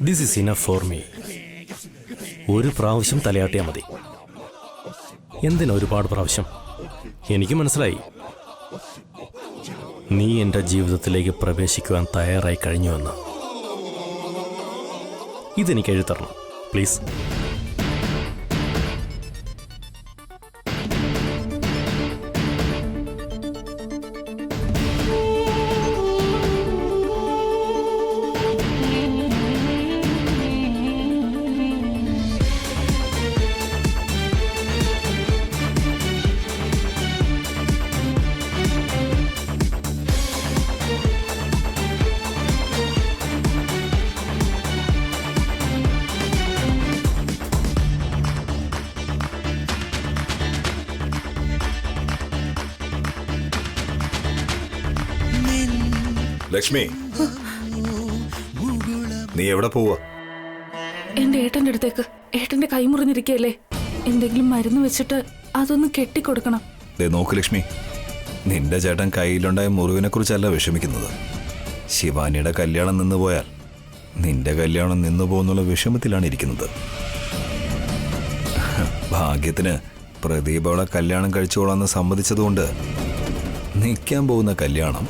This is enough for me. ഒരു പ്രാവശ്യം തലയാട്ടിയാൽ മതി. എന്തിനാ ഒരുപാട് പ്രാവശ്യം? എനിക്ക് മനസ്സിലായി, നീ എൻ്റെ ജീവിതത്തിലേക്ക് പ്രവേശിക്കുവാൻ തയ്യാറായി കഴിഞ്ഞുവെന്ന്. ഇതെനിക്ക് എഴുതരണം പ്ലീസ്. ലക്ഷ്മി, നീ എവിടെ പോവാ? എന്റെ ഏട്ടന്റെ അടുത്തേക്ക്. ഏട്ടന്റെ കൈ മുറിഞ്ഞിരിക്കല്ലേ, എന്തെങ്കിലും മരുന്ന് വെച്ചിട്ട് അതൊന്ന് കെട്ടിക്കൊടുക്കണം. നോക്ക് ലക്ഷ്മി, നിന്റെ ചേട്ടൻ കയ്യിലുണ്ടായ മുറിവിനെ കുറിച്ചല്ല വിഷമിക്കുന്നത്. ശിവാനിയുടെ കല്യാണം നിന്നുപോയാൽ നിന്റെ കല്യാണം നിന്നുപോകുന്നുള്ള വിഷമത്തിലാണ് ഇരിക്കുന്നത്. ഭാഗ്യത്തിന് പ്രദീപ് അവളെ കല്യാണം കഴിച്ചോളാന്ന് സമ്മതിച്ചതുകൊണ്ട് നിൽക്കാൻ പോകുന്ന കല്യാണം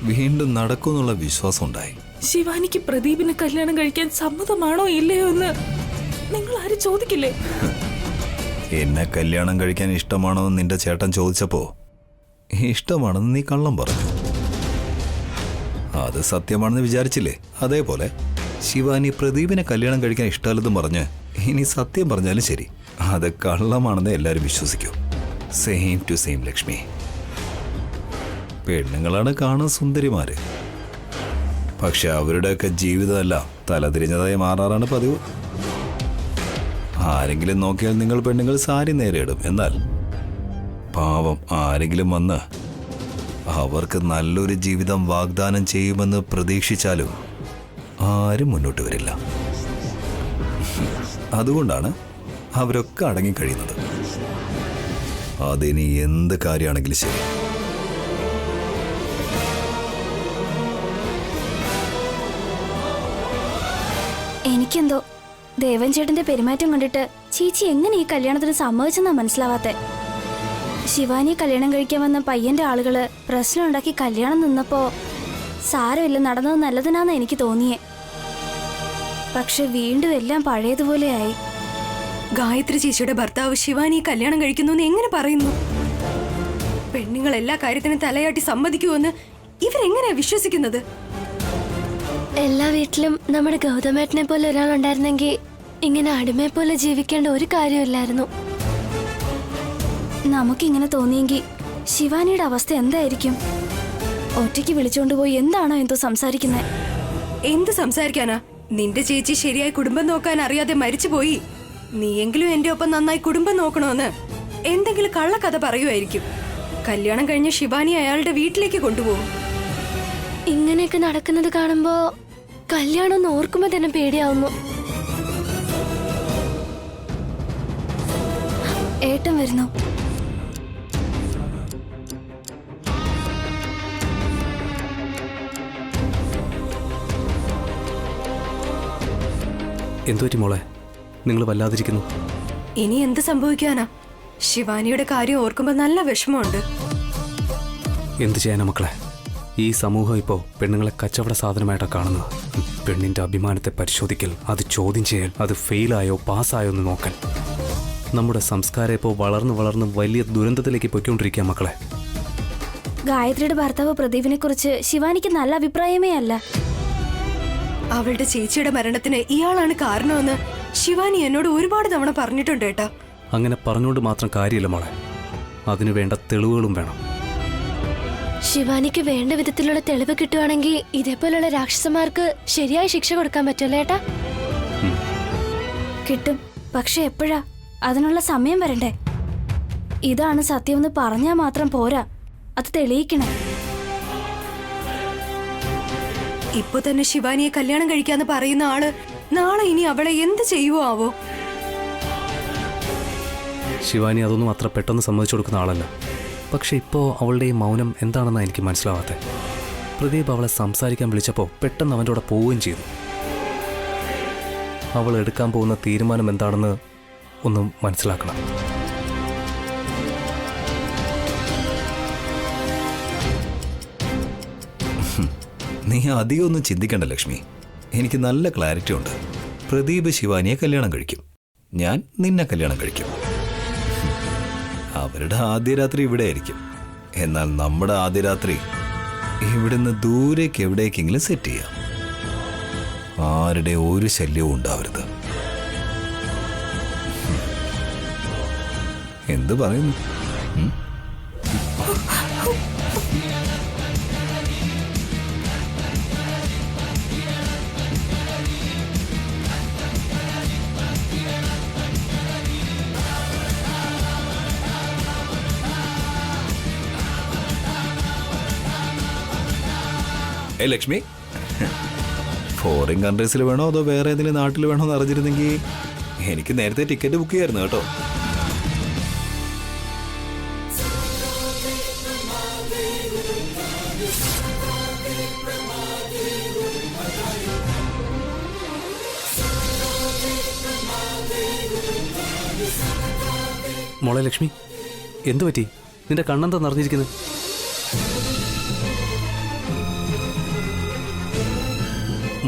വീണ്ടും നടക്കുമെന്നുള്ള വിശ്വാസം ഉണ്ടായി. ശിവാനിക്ക് പ്രദീപിനെ കല്യാണം കഴിക്കാൻ സമ്മതമാണോ ഇല്ലയോ എന്ന് നിങ്ങൾ ആരും ചോദിക്കില്ലേ? എന്നെ കല്യാണം കഴിക്കാൻ ഇഷ്ടമാണോ എന്ന് നിന്റെ ചേട്ടൻ ചോദിച്ചപ്പോ ഇഷ്ടമാണെന്ന് നീ കള്ളം പറഞ്ഞു. അത് സത്യമാണെന്ന് വിചാരിച്ചില്ലേ? അതേപോലെ ശിവാനി പ്രദീപിനെ കല്യാണം കഴിക്കാൻ ഇഷ്ടമല്ലെന്ന് പറഞ്ഞ് ഇനി സത്യം പറഞ്ഞാലും ശരി, അത് കള്ളമാണെന്ന് എല്ലാവരും വിശ്വസിക്കൂ. Same to same Lakshmi. പെണ്ണുങ്ങളാണ് കാണാൻ സുന്ദരിമാര്, പക്ഷെ അവരുടെയൊക്കെ ജീവിതമല്ല തലതിരിഞ്ഞതായി മാറാറാണ് പതിവ്. ആരെങ്കിലും നോക്കിയാൽ നിങ്ങൾ പെണ്ണുങ്ങൾ സാരി നേരിടും. എന്നാൽ പാവം ആരെങ്കിലും വന്ന് അവർക്ക് നല്ലൊരു ജീവിതം വാഗ്ദാനം ചെയ്യുമെന്ന് പ്രതീക്ഷിച്ചാലും ആരും മുന്നോട്ട് വരില്ല. അതുകൊണ്ടാണ് അവരൊക്കെ അടങ്ങിക്കഴിയുന്നത്. അതിനി എന്ത് കാര്യമാണെങ്കിലും ശരി. എനിക്കെന്തോ ദേവൻ ചേട്ടന്റെ പെരുമാറ്റം കണ്ടിട്ട് ചേച്ചി എങ്ങനെ ഈ കല്യാണത്തിന് സമ്മതിച്ചെന്നാ മനസ്സിലാവാത്തെ. ശിവാനിയെ കല്യാണം കഴിക്കാൻ വന്ന പയ്യന്റെ ആളുകള് പ്രശ്നം ഉണ്ടാക്കി കല്യാണം നിന്നപ്പോ സാരമില്ല, നടന്നത് നല്ലതിനാന്ന് എനിക്ക് തോന്നിയേ. പക്ഷെ വീണ്ടും എല്ലാം പഴയതുപോലെയായി. ഗായത്രി ചേച്ചിയുടെ ഭർത്താവ് ശിവാനി കല്യാണം കഴിക്കുന്നു എന്ന് എങ്ങനെ പറയുന്നു? പെണ്ണുങ്ങൾ എല്ലാ കാര്യത്തിനും തലയാട്ടി സമ്മതിക്കുമെന്ന് ഇവരെങ്ങനെയാ വിശ്വസിക്കുന്നത്? എല്ലാ വീട്ടിലും നമ്മുടെ ഗൗതമേട്ടനെ പോലെ ഒരാളുണ്ടായിരുന്നെങ്കിൽ ഇങ്ങനെ അടിമയെ പോലെ ജീവിക്കേണ്ട ഒരു കാര്യമില്ലായിരുന്നു. നമുക്കിങ്ങനെ തോന്നിയെങ്കിൽ ശിവാനിയുടെ അവസ്ഥ എന്തായിരിക്കും? ഒറ്റയ്ക്ക് വിളിച്ചോണ്ടുപോയി എന്താണോ എന്തോ സംസാരിക്കുന്നത്. എന്ത് സംസാരിക്കാനാ? നിന്റെ ചേച്ചി ശരിയായി കുടുംബം നോക്കാൻ അറിയാതെ മരിച്ചുപോയി. നീയെങ്കിലും എന്റെ ഒപ്പം നന്നായി കുടുംബം നോക്കണോന്ന് എന്തെങ്കിലും കള്ളക്കഥ പറയുമായിരിക്കും. കല്യാണം കഴിഞ്ഞ ശിവാനി അയാളുടെ വീട്ടിലേക്ക് കൊണ്ടുപോകും. ഇങ്ങനെയൊക്കെ നടക്കുന്നത് കാണുമ്പോ കല്യാണം ഒന്ന് ഓർക്കുമ്പോ തന്നെ പേടിയാവുന്നു. ഏട്ടൻ വരുന്നു. എന്തുപറ്റി മോളെ, നിങ്ങൾ വല്ലാതിരിക്കുന്നു? ഇനി എന്ത് സംഭവിക്കാനാ? ശിവാനിയുടെ കാര്യം ഓർക്കുമ്പോ നല്ല വിഷമമുണ്ട്. എന്ത് ചെയ്യാനാ മക്കളെ? ഈ സമൂഹം ഇപ്പോൾ പെണ്ണുങ്ങളെ കച്ചവട സാധനമായിട്ടാണ് കാണുന്നത്. പെണ്ണിൻ്റെ അഭിമാനത്തെ പരിശോധിക്കൽ, അത് ചോദ്യം ചെയ്യൽ, അത് ഫെയിലായോ പാസ്സായോ എന്ന് നോക്കൽ. നമ്മുടെ സംസ്കാരം ഇപ്പോൾ വളർന്ന് വളർന്ന് വലിയ ദുരന്തത്തിലേക്ക് പൊയ്ക്കൊണ്ടിരിക്കുക മക്കളെ. ഗായത്രിയുടെ ഭർത്താവ് പ്രദീപിനെ കുറിച്ച് ശിവാനിക്ക് നല്ല അഭിപ്രായമേ അല്ല. അവളുടെ ചേച്ചിയുടെ മരണത്തിന് ഇയാളാണ് കാരണമെന്ന് ശിവാനി എന്നോട് ഒരുപാട് തവണ പറഞ്ഞിട്ടുണ്ട് ഏട്ടാ. അങ്ങനെ പറഞ്ഞുകൊണ്ട് മാത്രം കാര്യമില്ല മോളെ, അതിനു വേണ്ട തെളിവുകളും വേണം. ശിവാനിക്ക് വേണ്ട വിധത്തിലുള്ള തെളിവ് കിട്ടുവാണെങ്കിൽ ഇതേപോലുള്ള രാക്ഷസന്മാർക്ക് ശരിയായ ശിക്ഷ കൊടുക്കാൻ പറ്റുമല്ലോ ഏട്ടാ? കിട്ടും, പക്ഷെ എപ്പോഴാ? അതിനുള്ള സമയം വരണ്ടേ? ഇതാണ് സത്യമെന്ന് പറഞ്ഞാൽ മാത്രം പോരാ, അത് തെളിയിക്കണം. ഇപ്പൊ തന്നെ ശിവാനിയെ കല്യാണം കഴിക്കാന്ന് പറയുന്ന ആള് നാളെ ഇനി അവളെ എന്ത് ചെയ്യുവോ ആവോ? ശിവാനി അതൊന്നും അത്ര പെട്ടെന്ന് സമ്മതിച്ചു കൊടുക്കുന്ന ആളല്ല. പക്ഷെ ഇപ്പോൾ അവളുടെ ഈ മൗനം എന്താണെന്നാണ് എനിക്ക് മനസ്സിലാവാത്തത്. പ്രദീപ് അവളെ സംസാരിക്കാൻ വിളിച്ചപ്പോൾ പെട്ടെന്ന് അവൻ്റെ കൂടെ പോവുകയും ചെയ്തു. അവൾ എടുക്കാൻ പോകുന്ന തീരുമാനം എന്താണെന്ന് ഒന്ന് മനസ്സിലാക്കണം. നീ അധികം ഒന്നും ചിന്തിക്കണ്ട ലക്ഷ്മി. എനിക്ക് നല്ല ക്ലാരിറ്റി ഉണ്ട്. പ്രദീപ് ശിവാനിയെ കല്യാണം കഴിക്കും, ഞാൻ നിന്നെ കല്യാണം കഴിക്കും. അവരുടെ ആദ്യ രാത്രി ഇവിടെ ആയിരിക്കും. എന്നാൽ നമ്മുടെ ആദ്യ രാത്രി ഇവിടുന്ന് ദൂരേക്ക് എവിടേക്കെങ്കിലും സെറ്റ് ചെയ്യാം. ആരുടെ ഒരു ശല്യവും ഉണ്ടാവരുത്. എന്ത് പറയുന്നു? ലക്ഷ്മി, ഫോറിൻ കൺട്രീസിൽ വേണോ അതോ വേറെ ഏതെങ്കിലും നാട്ടിൽ വേണോ എന്ന് അറിഞ്ഞിരുന്നെങ്കിൽ എനിക്ക് നേരത്തെ ടിക്കറ്റ് ബുക്ക് ചെയ്യായിരുന്നു കേട്ടോ. മോളെ ലക്ഷ്മി, എന്തു പറ്റി? നിന്റെ കണ്ണെന്താ നിറഞ്ഞിരിക്കുന്നത്?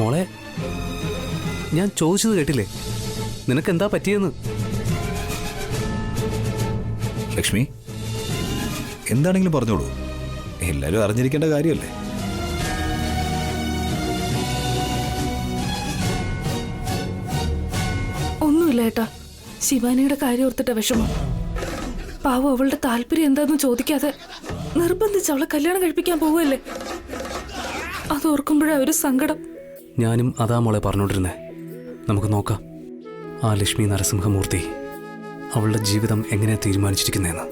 മോളെ, ഞാൻ ചോദിച്ചത് കേട്ടില്ലേ? നിനക്കെന്താ പറ്റിയെന്ന്? ലക്ഷ്മി, എന്താണെങ്കിലും പറഞ്ഞോളൂ. എല്ലാവരും അറിഞ്ഞിരിക്കേണ്ട കാര്യമല്ലേ? ഒന്നുമില്ല ഏട്ടാ, ശിവാനിയുടെ കാര്യം ഓർത്തിട്ട വിഷമം. പാവം അവളുടെ താല്പര്യം എന്താന്ന് ചോദിക്കാതെ നിർബന്ധിച്ച് അവളെ കല്യാണം കഴിപ്പിക്കാൻ പോവുകയല്ലേ. അത് ഓർക്കുമ്പോഴാ ഒരു സങ്കടം. ഞാനും അതാ മോളെ പറഞ്ഞോണ്ടിരുന്നേ. നമുക്ക് നോക്കാം ആ ലക്ഷ്മി നരസിംഹമൂർത്തി അവളുടെ ജീവിതം എങ്ങനെയാ തീരുമാനിച്ചിരിക്കുന്നതെന്ന്.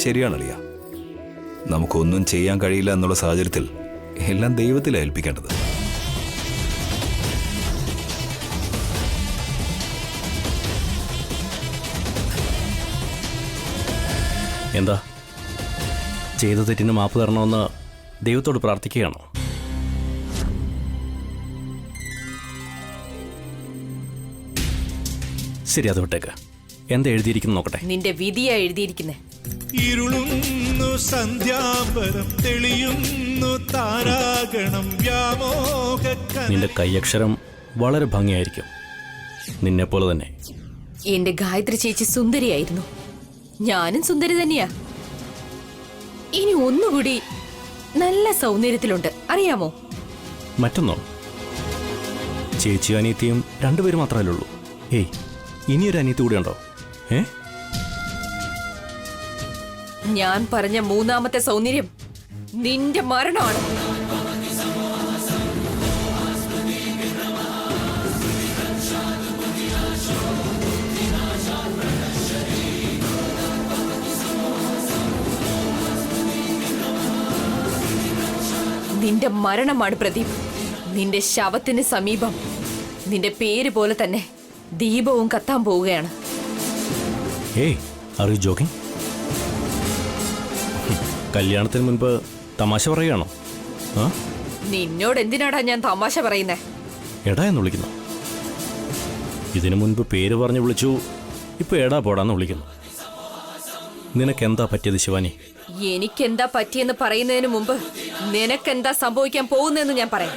ശരിയാണ് അളിയ. നമുക്കൊന്നും ചെയ്യാൻ കഴിയില്ല എന്നുള്ള സാഹചര്യത്തിൽ എല്ലാം ദൈവത്തിലാണ് ഏൽപ്പിക്കേണ്ടത്. എന്താ, ചെയ്ത തെറ്റിന് മാപ്പ് തരണമെന്ന് ദൈവത്തോട് പ്രാർത്ഥിക്കുകയാണോ? ശരി, അത് വിട്ടേക്ക്. എന്താ എഴുതിയിരിക്കുന്നു നോക്കട്ടെ. നിന്റെ വിധിയാ എഴുതിയിരിക്കുന്നേ. ഇരുളുന്നു സന്ധ്യാംബരം, തെളിയുന്നു താരാഗണം, വ്യാമോഹ നിന്റെ കൈയക്ഷരം വളരെ ഭംഗിയായിരിക്കും, നിന്നെപ്പോലെ തന്നെ. എന്റെ ഗായത്രി ചേച്ചി സുന്ദരിയായിരുന്നു, ഞാനും സുന്ദരി തന്നെയാ. ഇനി ഒന്നുകൂടി നല്ല സൗന്ദര്യത്തിലുണ്ട്, അറിയാമോ? മറ്റൊന്നോ? ചേച്ചിയും അനിയത്തിയും രണ്ടുപേരും മാത്രമല്ലേ ഉള്ളൂ. ഏയ്, ഇനിയൊരു അനിയത്തി കൂടെ ഉണ്ടോ? ഞാൻ പറഞ്ഞ മൂന്നാമത്തെ സൗന്ദര്യം നിന്റെ മരണമാണ്. നിന്റെ മരണമാണ് പ്രദീപ്. നിന്റെ ശവത്തിന് സമീപം നിന്റെ പേര് പോലെ തന്നെ ദീപവും കത്താൻ പോവുകയാണ്. ഏയ്, ആർ യു ജോക്കിംഗ്? കല്യാണത്തിന് മുൻപ് തമാശ പറയുകയാണോ? നിന്നോട് എന്തിനാടാ ഞാൻ തമാശ പറയുന്നേ? എടാ എന്ന് വിളിക്കുന്നു. ഇതിനു മുൻപ് പേര് പറഞ്ഞ് വിളിച്ചു, ഇപ്പൊ എടാ പോടാന്ന് വിളിക്കുന്നു. നിനക്കെന്താ പറ്റിയത് ശിവാനി? എനിക്കെന്താ പറ്റിയെന്ന് പറയുന്നതിന് മുമ്പ് നിനക്കെന്താ സംഭവിക്കാൻ പോകുന്നതെന്ന് ഞാൻ പറയാം.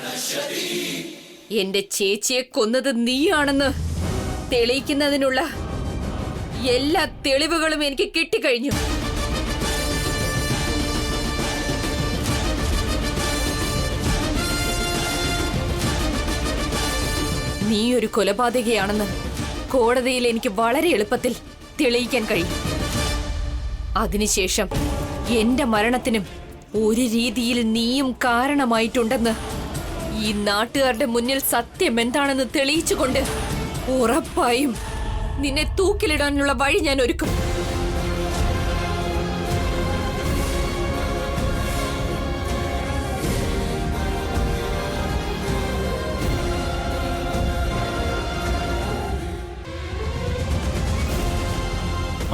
എന്റെ ചേച്ചിയെ കൊന്നത് നീയാണെന്ന് തെളിയിക്കുന്നതിനുള്ള എല്ലാ തെളിവുകളും എനിക്ക് കിട്ടിക്കഴിഞ്ഞു. നീ ഒരു കൊലപാതകയാണെന്ന് കോടതിയിൽ എനിക്ക് വളരെ എളുപ്പത്തിൽ തെളിയിക്കാൻ കഴിയും. അതിനുശേഷം എന്റെ മരണത്തിനും ഒരു രീതിയിൽ നീയും കാരണമായിട്ടുണ്ടെന്ന് ഈ നാട്ടുകാരുടെ മുന്നിൽ സത്യം എന്താണെന്ന് തെളിയിച്ചുകൊണ്ട് ഉറപ്പായും നിന്നെ തൂക്കിലിടാനുള്ള വഴി ഞാൻ ഒരുക്കും.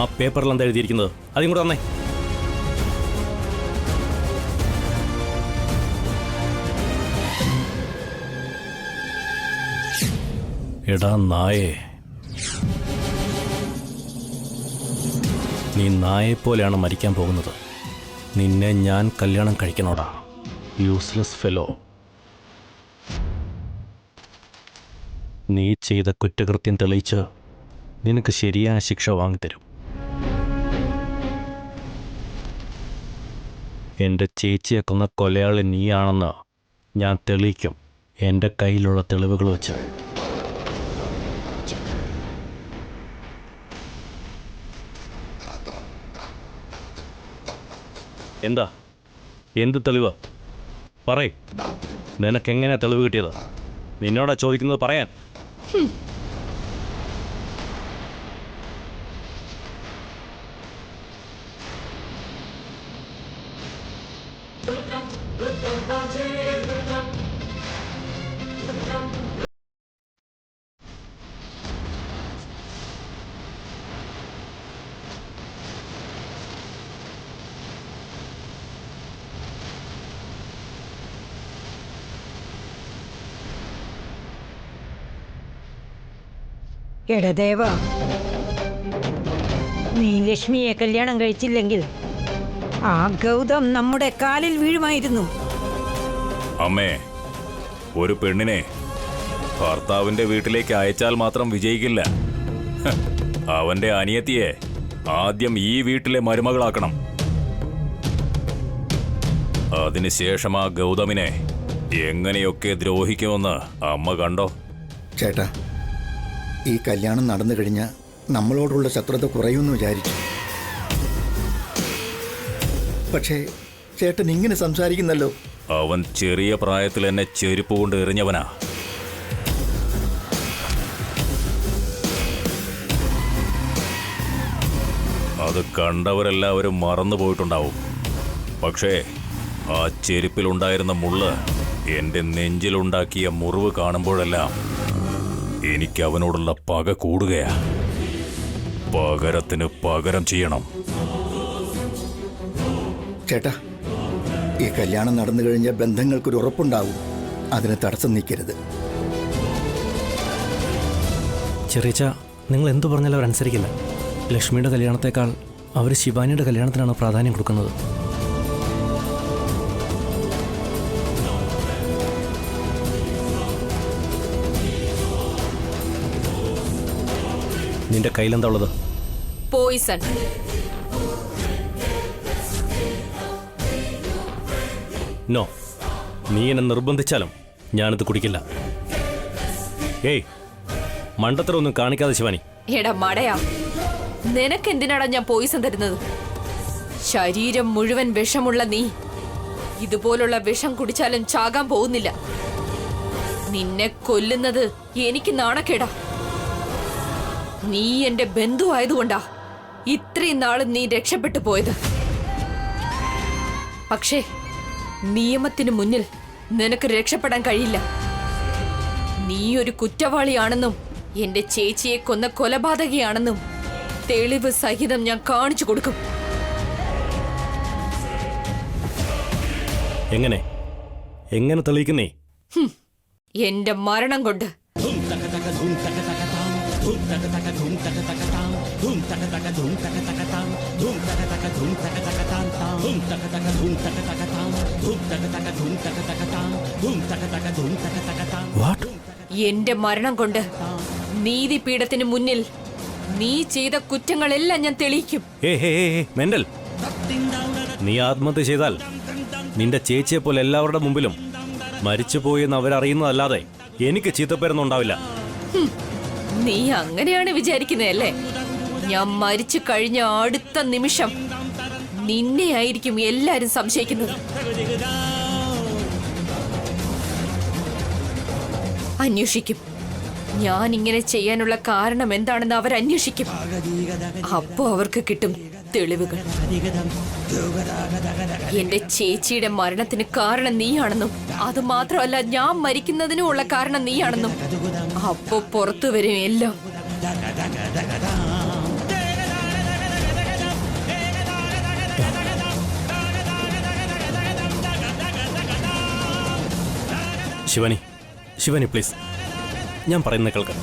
ആ പേപ്പറിൽ എന്താ എഴുതിയിരിക്കുന്നത്? അതും കൂടെ തന്നെ. എടാ നായേ, നീ നായെപ്പോലെയാണ് മരിക്കാൻ പോകുന്നത്. നിന്നെ ഞാൻ കല്യാണം കഴിക്കണോടാ, യൂസ്ലെസ് ഫെലോ. നീ ചെയ്ത കുറ്റകൃത്യം തെളിയിച്ച് നിനക്ക് ശരിയായ ശിക്ഷ വാങ്ങിത്തരും. എൻ്റെ ചേച്ചിയെ കൊന്ന കൊലയാളി നീയാണെന്ന് ഞാൻ തെളിയിക്കും, എൻ്റെ കയ്യിലുള്ള തെളിവുകൾ വെച്ച്. എന്താ, എന്ത് തെളിവ്? പറയ്, നിനക്കെങ്ങനെ തെളിവ് കിട്ടിയത്? നിന്നോടാ ചോദിക്കുന്നത്, പറയാൻ. എടദേവ, നീ ലക്ഷ്മിയെ കല്യാണം കഴിച്ചില്ലെങ്കിൽ ആ ഗൗതം നമ്മുടെ കാലിൽ വീഴുമായിരുന്നു. അമ്മേ, ഒരു പെണ്ണിനെ ഭർത്താവിന്റെ വീട്ടിലേക്ക് അയച്ചാൽ മാത്രം വിജയിക്കില്ല. അവന്റെ അനിയത്തിയെ ആദ്യം ഈ വീട്ടിലെ മരുമകളാക്കണം. അതിനുശേഷം ആ ഗൗതമിനെ എങ്ങനെയൊക്കെ ദ്രോഹിക്കുമെന്ന് അമ്മ കണ്ടോ? ചേട്ടാ, ഈ കല്യാണം നടന്നു കഴിഞ്ഞാൽ നമ്മളോടുള്ള ശത്രുത കുറയുമെന്ന് വിചാരിച്ചു. പക്ഷേ ചേട്ടൻ ഇങ്ങനെ സംസാരിക്കുന്നല്ലോ. അവൻ ചെറിയ പ്രായത്തിൽ എന്നെ ചെരുപ്പ് കൊണ്ട് എറിഞ്ഞവനാ. അത് കണ്ടവരെല്ലാവരും മറന്നു പോയിട്ടുണ്ടാവും. പക്ഷേ ആ ചെരുപ്പിലുണ്ടായിരുന്ന മുള്ള് എൻ്റെ നെഞ്ചിലുണ്ടാക്കിയ മുറിവ് കാണുമ്പോഴെല്ലാം എനിക്ക് അവനോടുള്ള പക കൂടുകയാ. പകരത്തിന് പകരം ചെയ്യണം. ചേട്ടാ, ഈ കല്യാണം നടന്നു കഴിഞ്ഞാൽ ബന്ധങ്ങൾക്കൊരു ഉറപ്പുണ്ടാവും. അതിന് തടസ്സം നിൽക്കരുത്. ചെറിയച്ച, നിങ്ങൾ എന്തു പറഞ്ഞാലും അവരനുസരിക്കില്ല. ലക്ഷ്മിയുടെ കല്യാണത്തേക്കാൾ അവർ ശിവാനിയുടെ കല്യാണത്തിനാണ് പ്രാധാന്യം കൊടുക്കുന്നത്. നിന്റെ കയ്യിലെന്താ ഉള്ളത്? പോയിസൺ. നോ, നീ എന്നെ നിർബന്ധിച്ചാലും ഞാനിത് കുടിക്കില്ല. ഏയ്, മണ്ടത്തരമൊന്നും കാണിക്കാതെ ശിവാനി. എടാ മടയാ, നിനക്കെന്തിനാടാ ഞാൻ പോയിസൺ തരുന്നത്? ശരീരം മുഴുവൻ വിഷമുള്ള നീ ഇതുപോലുള്ള വിഷം കുടിച്ചാലും ചാകാൻ പോകുന്നില്ല. നിന്നെ കൊല്ലുന്നത് എനിക്ക് നാണക്കേടാ. നീ എന്റെ ബന്ധു ആയതുകൊണ്ടാ ഇത്രയും നാളും നീ രക്ഷപ്പെട്ടു പോയത്. പക്ഷേ നിയമത്തിന് മുന്നിൽ നിനക്ക് രക്ഷപ്പെടാൻ കഴിയില്ല. നീ ഒരു കുറ്റവാളിയാണെന്നും എന്റെ ചേച്ചിയെ കൊന്ന കൊലപാതകയാണെന്നും തെളിവ് സഹിതം ഞാൻ കാണിച്ചു കൊടുക്കും. എങ്ങനെ എങ്ങനെ തെളിയിക്കുന്നേ? എന്റെ മരണം കൊണ്ട്. എന്റെ മരണം കൊണ്ട് നീതിപീഠത്തിന് മുന്നിൽ നീ ചെയ്ത കുറ്റങ്ങളെല്ലാം ഞാൻ തെളിയിക്കും. മെന്റൽ, നീ ആത്മഹത്യ ചെയ്താൽ നിന്റെ ചേച്ചിയെ പോലെ എല്ലാവരുടെ മുമ്പിലും മരിച്ചുപോയെന്ന് അവരറിയുന്നതല്ലാതെ എനിക്ക് ചീത്തപ്പേരൊന്നും ഉണ്ടാവില്ല. നീ അങ്ങനെയാണ് വിചാരിക്കുന്നതല്ലേ? ഞാൻ മരിച്ചു കഴിഞ്ഞ അടുത്ത നിമിഷം നിന്നെ ആയിരിക്കും എല്ലാരും സംശയിക്കുന്നത്. അന്വേഷിക്കും. ഞാൻ ഇങ്ങനെ ചെയ്യാനുള്ള കാരണം എന്താണെന്ന് അവർ അന്വേഷിക്കും. അപ്പോ അവർക്ക് കിട്ടും തെളിവുകൾ. എന്റെ ചേച്ചിയുടെ മരണത്തിന് കാരണം നീയാണെന്നും അത് മാത്രമല്ല ഞാൻ മരിക്കുന്നതിനും ഉള്ള കാരണം നീയാണെന്നും അപ്പോ പുറത്തു വരും എല്ലാം. ശിവാനി, ശിവാനി പ്ലീസ്, ഞാൻ പറയുന്ന കേൾക്കാം.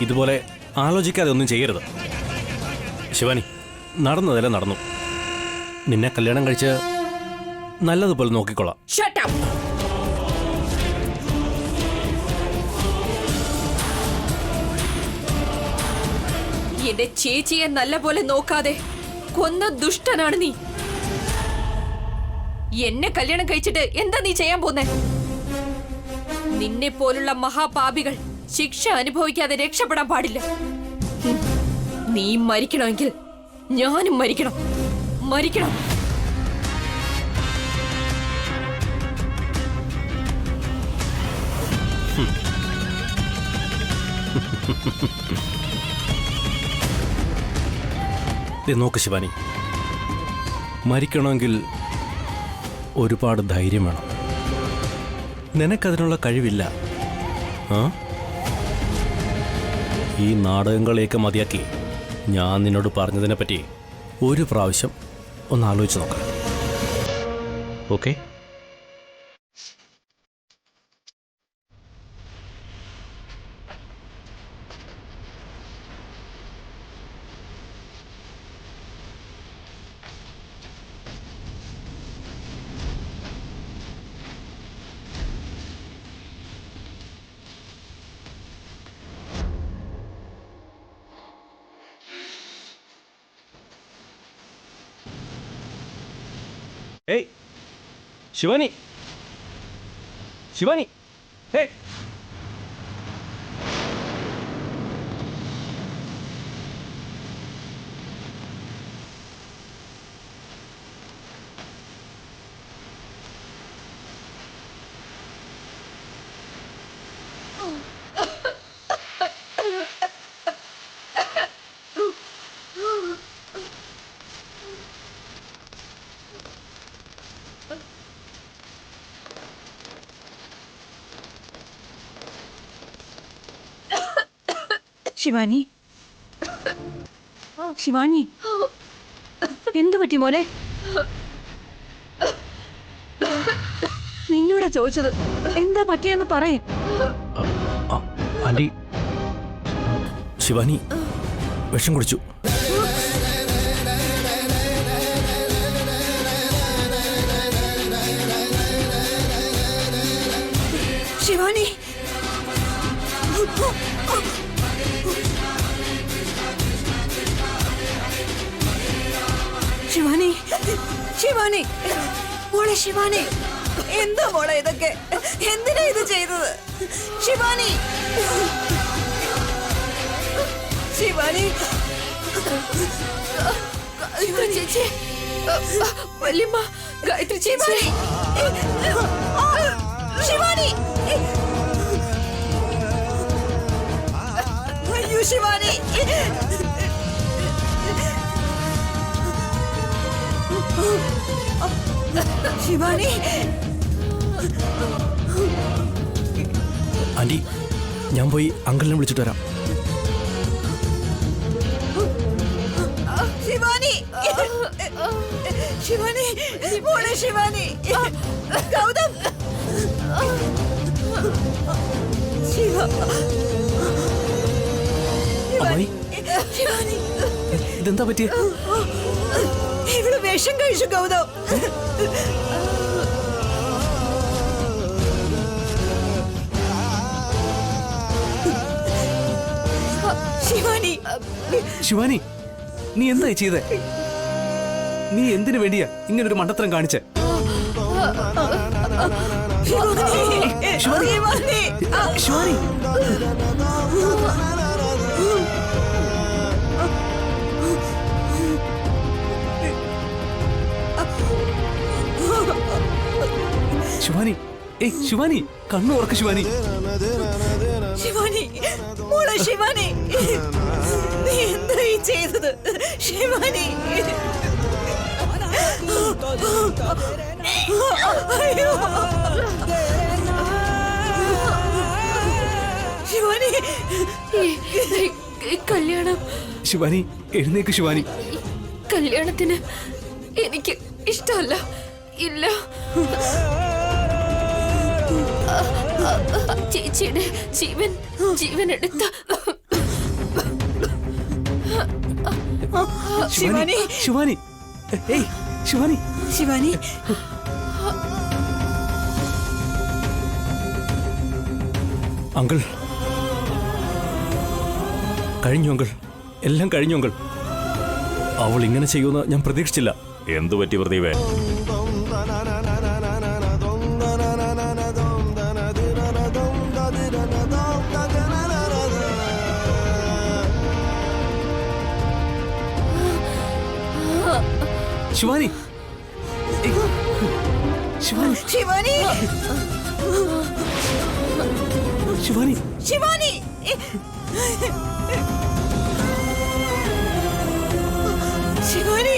ഇതുപോലെ ആലോചിക്കാതെ ഒന്നും ചെയ്യരുത്. ശിവാനി, നടന്നതല്ല നടന്നു. നിന്നെ കല്യാണം കഴിച്ച് നല്ലതുപോലെ നോക്കിക്കൊള്ളാം. Shut up! എന്റെ ചേച്ചിയെ നല്ലപോലെ നോക്കാതെ കൊന്ന ദുഷ്ടനാണ് നീ. എന്നെ കല്യാണം കഴിച്ചിട്ട് എന്താ നീ ചെയ്യാൻ പോന്നെ? നിന്നെ പോലുള്ള മഹാപാപികൾ ശിക്ഷ അനുഭവിക്കാതെ രക്ഷപ്പെടാൻ പാടില്ല. നീ മരിക്കണമെങ്കിൽ ഞാനും മരിക്കണം. മരിക്കണം. നോക്ക് ശിവാനി, മരിക്കണമെങ്കിൽ ഒരുപാട് ധൈര്യം വേണം. നിനക്കതിനുള്ള കഴിവില്ല. ഈ നാടകങ്ങളെയൊക്കെ മതിയാക്കി ഞാൻ നിന്നോട് പറഞ്ഞതിനെ പറ്റി ഒരു പ്രാവശ്യം ഒന്ന് ആലോചിച്ച് നോക്കാം. ഓക്കെ? ഏയ് ശിവാനി, ശിവാനി, ഏയ് ശിവാനി, ശിവാനി, എന്തു പറ്റി മോനെ? നിന്നോടാ ചോദിച്ചത്, എന്താ പറ്റിയെന്ന് പറയേ. ആന്റി, ശിവാനി വിഷം കുടിച്ചു. ശിവാനി, ശിവാനി, ശിവാനി, മോളെ ശിവാനി, എന്താ മോളെ ഇതൊക്കെ? എന്തിനാ ഇത് ചെയ്തത്? ശിവാനി, ശിവാനി, ചേച്ചി, വല്യമ്മ, ഗായത്രി ചേച്ചി, ശിവാനി, അയ്യോ ശിവാനി, ശിവാനി. ആന്റി, ഞാൻ പോയി അങ്കിളിനെ വിളിച്ചിട്ട് വരാം. ശിവാനി, ശിവാനി, മോളെ ശിവാനി, ഗൗതം, അമ്മായി, ശിവാനി, ഇതെന്താ പറ്റിയ? ഇവിടെ വിഷം കഴിച്ചു ഗൗതം. ശിവാനി, ശിവാനി, നീ എന്തായി ചെയ്തേ? നീ എന്തിനു വേണ്ടിയാ ഇങ്ങനൊരു മണ്ടത്തരം കാണിച്ചേ? ശിവാനി, ശിവാനി, ശിവാനി, ഏയ് ശിവാനി, കണ്ണു ഉറക്ക് ശിവാനി. ശിവാനി, മോളെ ശിവാനി, നീ എന്താ ഈ ചെയ്തത്? ശിവാനി, അയ്യോ, ശിവാനി, കല്യാണം, ശിവാനി എഴുന്നേക്ക് ശിവാനി. കല്യാണത്തിന് എനിക്ക് ഇഷ്ടമല്ല. ഇല്ല. ചേച്ചിയുടെ ജീവൻ എടുത്ത ശിവാനി ശിവാനി ഏയ് ശിവാനി ശിവാനി അങ്കിൾ കഴിഞ്ഞു അങ്കിൾ, എല്ലാം കഴിഞ്ഞു അങ്കിൾ. അവൾ ഇങ്ങനെ ചെയ്യുമെന്ന് ഞാൻ പ്രതീക്ഷിച്ചില്ല. എന്തു പറ്റി പ്രദീപേ? ശിവാനി ശിവാനി ശിവാനി ശിവാനി ശിവാനി ശിവാനി